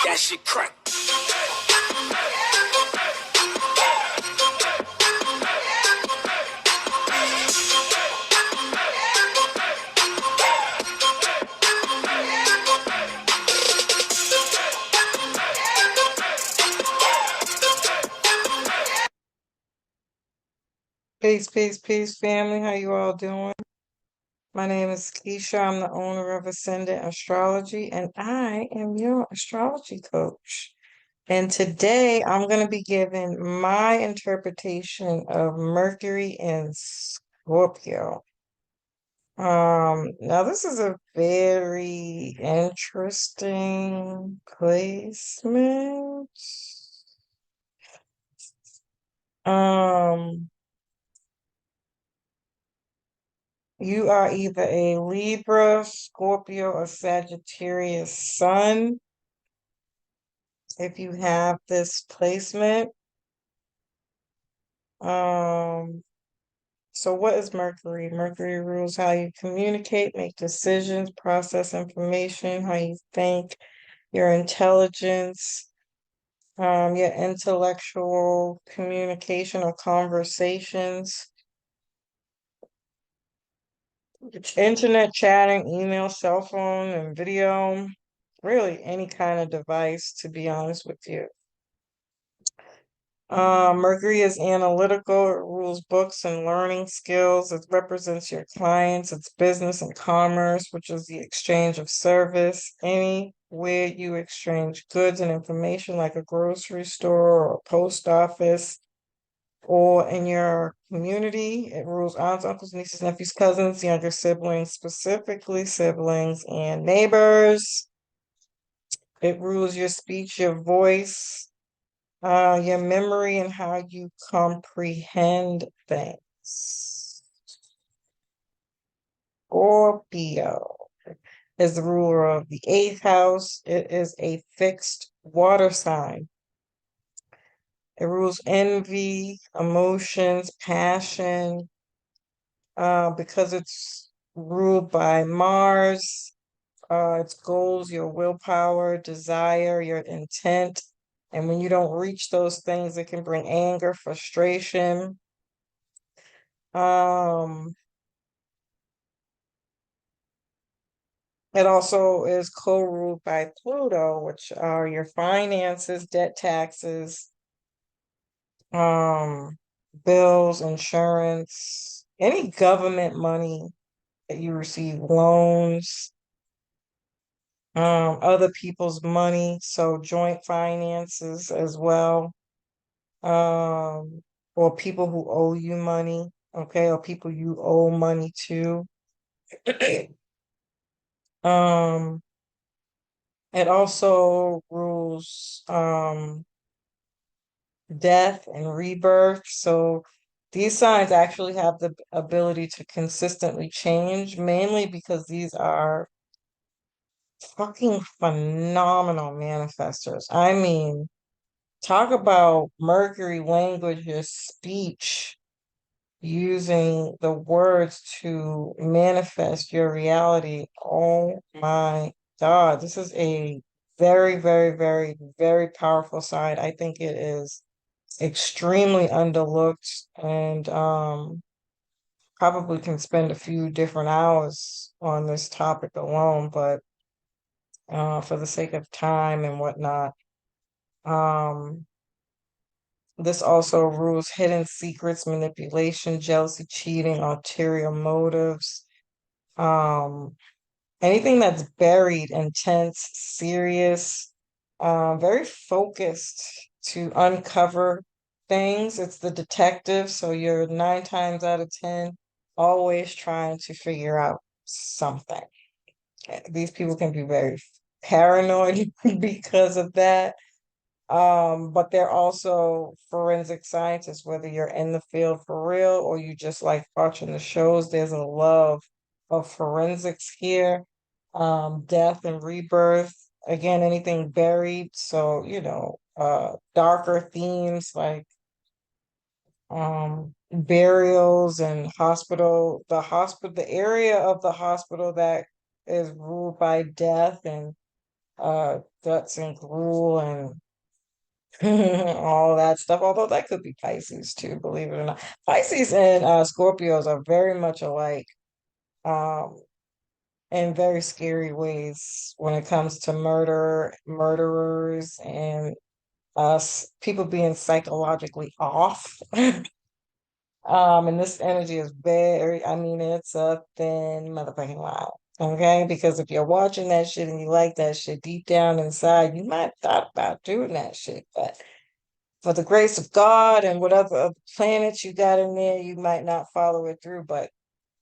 That shit crack. Peace, family. How you all doing? My name is Keisha. I'm the owner of Ascendant Astrology, and I am your astrology coach. And today I'm going to be giving my interpretation of Mercury in Scorpio. Now this is a very interesting placement. Um, You are either a Libra, Scorpio, or Sagittarius sun if you have this placement. Um, so what is Mercury? Mercury rules how you communicate, make decisions, process information, how you think, your intelligence, your intellectual communication or conversations, internet chatting, email, cell phone, and video. Really any kind of device, to be honest with you. Mercury is analytical. It rules books and learning skills. It represents your clients. It's business and commerce, which is the exchange of service. Anywhere you exchange goods and information, like a grocery store or a post office, or in your community. It rules aunts, uncles, nieces, nephews, cousins, younger siblings, specifically siblings and neighbors. It rules your speech, your voice, your memory, and how you comprehend things. Scorpio is the ruler of the eighth house. It is a fixed water sign. It rules envy, emotions, passion, because it's ruled by Mars. Its goals, your willpower, desire, your intent. And when you don't reach those things, it can bring anger, frustration. It also is co-ruled by Pluto, which are your finances, debt, taxes, bills, insurance, any government money that you receive, loans, other people's money, so joint finances as well, or people who owe you money, okay, or people you owe money to. Um, it also rules death and rebirth. So these signs actually have the ability to consistently change, mainly because these are fucking phenomenal manifestors. I mean, talk about Mercury language, your speech, using the words to manifest your reality. Oh my God, this is a very, very, very, very powerful sign. I think it is extremely underlooked, and probably can spend a few different hours on this topic alone, but for the sake of time and whatnot. This also rules hidden secrets, manipulation, jealousy, cheating, ulterior motives, anything that's buried, intense, serious, very focused to uncover things. It's the detective, so you're 9 times out of 10 always trying to figure out something. These people can be very paranoid because of that. But they're also forensic scientists, whether you're in the field for real or you just like watching the shows. There's a love of forensics here. Death and rebirth. Again, anything buried. So, darker themes like burials and the area of the hospital that is ruled by death and guts and gruel and all that stuff. Although that could be Pisces too, believe it or not. Pisces and Scorpios are very much alike, um, in very scary ways when it comes to murderers, and us people being psychologically off. And this energy is very, I mean, it's a thin motherfucking line. Okay, because if you're watching that shit and you like that shit deep down inside, you might have thought about doing that shit, but for the grace of God and whatever other planets you got in there, you might not follow it through. But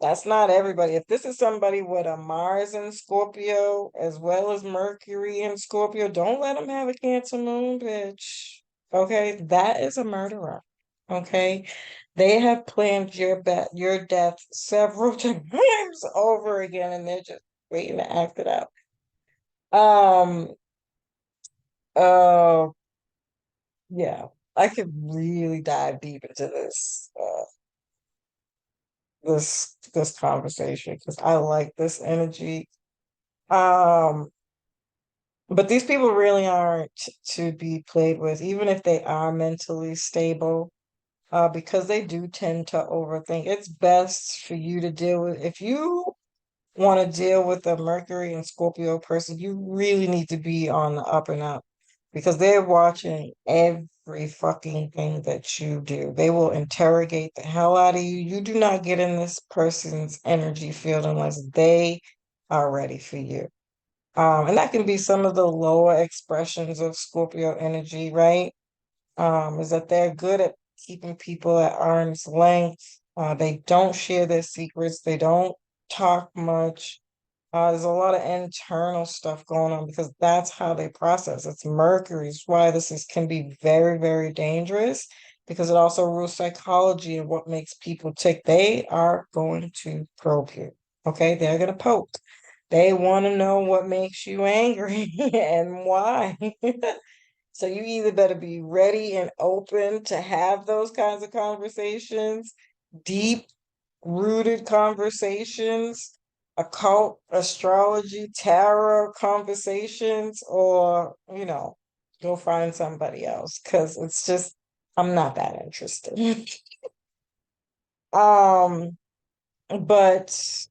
that's not everybody. If this is somebody with a Mars in Scorpio as well as Mercury in Scorpio, don't let them have a Cancer moon, bitch. Okay, that is a murderer. Okay, they have planned your death several times over again, and they're just waiting to act it out. Um. Uh. Yeah, I could really dive deep into this conversation because I like this energy. Um, but these people really aren't to be played with, even if they are mentally stable, because they do tend to overthink. It's best for you to deal with if you want to deal with a Mercury and Scorpio person, you really need to be on the up and up because they're watching every fucking thing that you do. They will interrogate the hell out of you. You do not get in this person's energy field unless they are ready for you. And that can be some of the lower expressions of Scorpio energy, right? Is that they're good at keeping people at arm's length. They don't share their secrets. They don't talk much. There's a lot of internal stuff going on because that's how they process. It's Mercury. It's why this is can be very, very dangerous because it also rules psychology and what makes people tick. They are going to probe you. Okay, they're gonna poke. They want to know what makes you angry and why. So you either better be ready and open to have those kinds of conversations, deep rooted conversations, occult, astrology, tarot conversations, or, go find somebody else because it's just, I'm not that interested. Um, but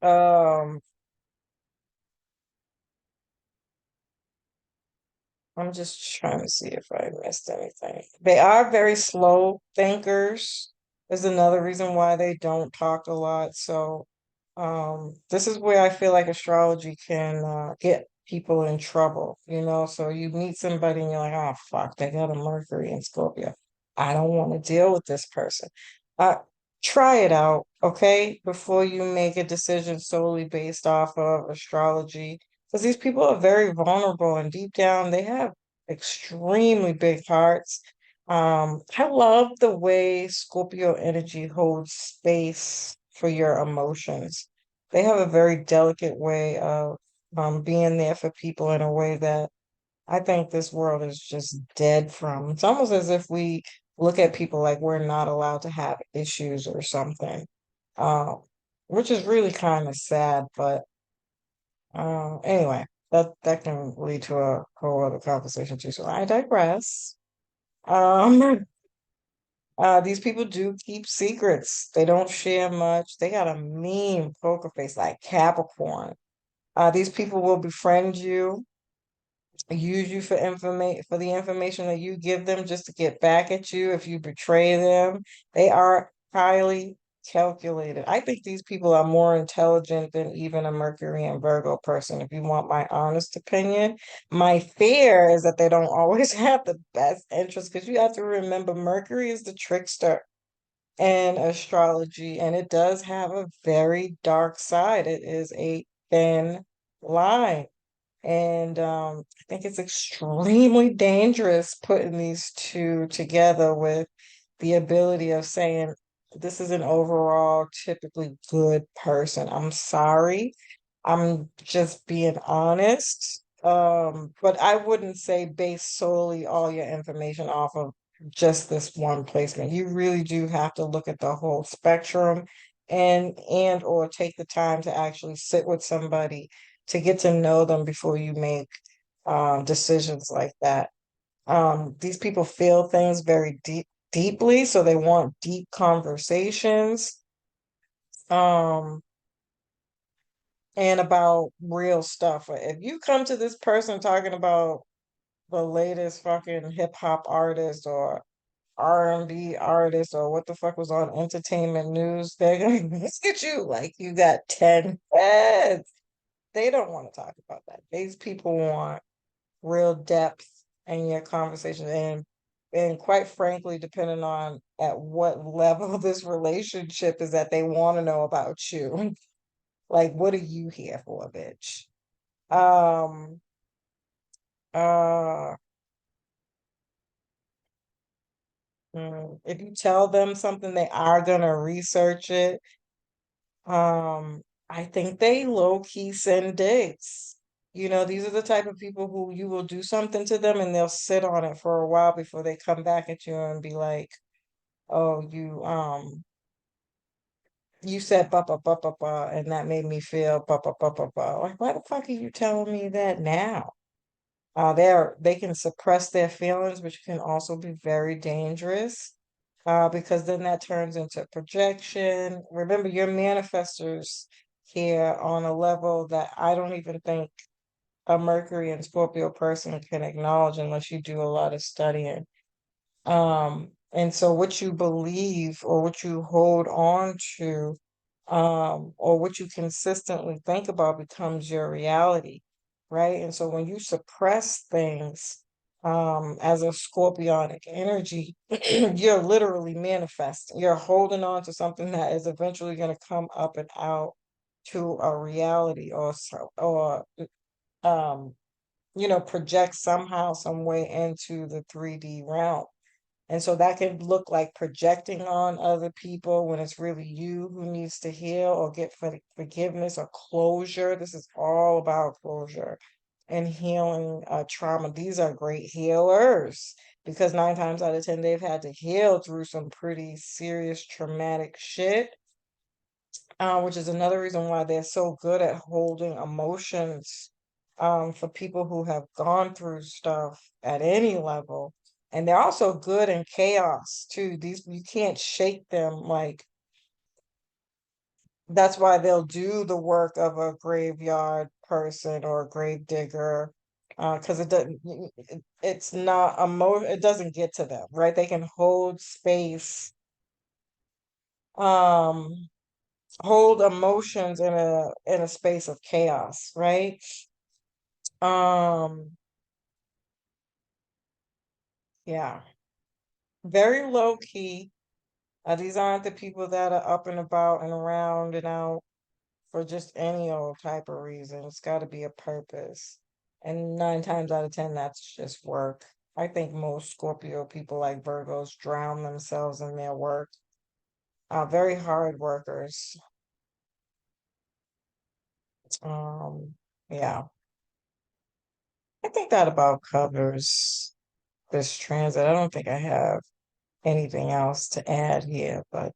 I'm just trying to see if I missed anything. They are very slow thinkers. Is another reason why they don't talk a lot. So, this is where I feel like astrology can get people in trouble, So you meet somebody and you're like, oh fuck, they got a Mercury in Scorpio. I don't want to deal with this person. Uh, Try it out, okay, before you make a decision solely based off of astrology because these people are very vulnerable and deep down they have extremely big hearts. I love the way Scorpio energy holds space for your emotions. They have a very delicate way of being there for people in a way that I think this world is just dead from. It's almost as if we look at people like we're not allowed to have issues or something, um, which is really kind of sad, but. Anyway, that can lead to a whole other conversation too. So I digress. Um, these people do keep secrets. They don't share much. They got a mean poker face like Capricorn. These people will befriend you, use you for the information that you give them just to get back at you if you betray them. They are highly calculated. I think these people are more intelligent than even a Mercury and Virgo person, if you want my honest opinion. My fear is that they don't always have the best interest because you have to remember Mercury is the trickster in astrology, and it does have a very dark side. It is a thin line. And I think it's extremely dangerous putting these two together with the ability of saying, this is an overall typically good person. I'm sorry. I'm just being honest. But I wouldn't say base solely all your information off of just this one placement. You really do have to look at the whole spectrum and or take the time to actually sit with somebody to get to know them before you make decisions like that. These people feel things very deeply, so they want deep conversations. Um, and about real stuff. If you come to this person talking about the latest fucking hip hop artist or R&B artist or what the fuck was on entertainment news, they're gonna look at you like you got 10 heads. They don't want to talk about that. These people want real depth in your conversation and quite frankly, depending on at what level this relationship is that they want to know about you. Like, what are you here for, bitch? Um, uh, if you tell them something, they are gonna research it. I think they low key send dicks. You know, these are the type of people who you will do something to them and they'll sit on it for a while before they come back at you and be like, "Oh, you said ba ba ba ba ba, and that made me feel ba ba ba ba ba." Like, why the fuck are you telling me that now? They can suppress their feelings, which can also be very dangerous, because then that turns into projection. Remember, you're manifestors here on a level that I don't even think a Mercury and Scorpio person can acknowledge unless you do a lot of studying. And so what you believe or what you hold on to, or what you consistently think about becomes your reality, right? And so when you suppress things, as a scorpionic energy, you're literally manifesting. You're holding on to something that is eventually going to come up and out to a reality or so, or um, project somehow, some way into the 3D realm. And so that can look like projecting on other people when it's really you who needs to heal or get forgiveness or closure. This is all about closure and healing trauma. These are great healers because 9 times out of 10, they've had to heal through some pretty serious traumatic shit, which is another reason why they're so good at holding emotions, for people who have gone through stuff at any level. And they're also good in chaos too. These you can't shake them. Like, that's why they'll do the work of a graveyard person or a grave digger, because it's not it doesn't get to them, right? They can um hold emotions in a space of chaos, right? Um, yeah, very low key. These aren't the people that are up and about and around and out for just any old type of reason. It's got to be a purpose. And 9 times out of 10, that's just work. I think most Scorpio people like Virgos drown themselves in their work. Very hard workers. Um, yeah, I think that about covers this transit. I don't think I have anything else to add here, but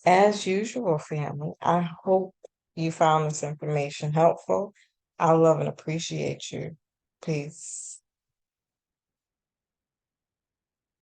as usual, family, I hope you found this information helpful. I love and appreciate you. Peace.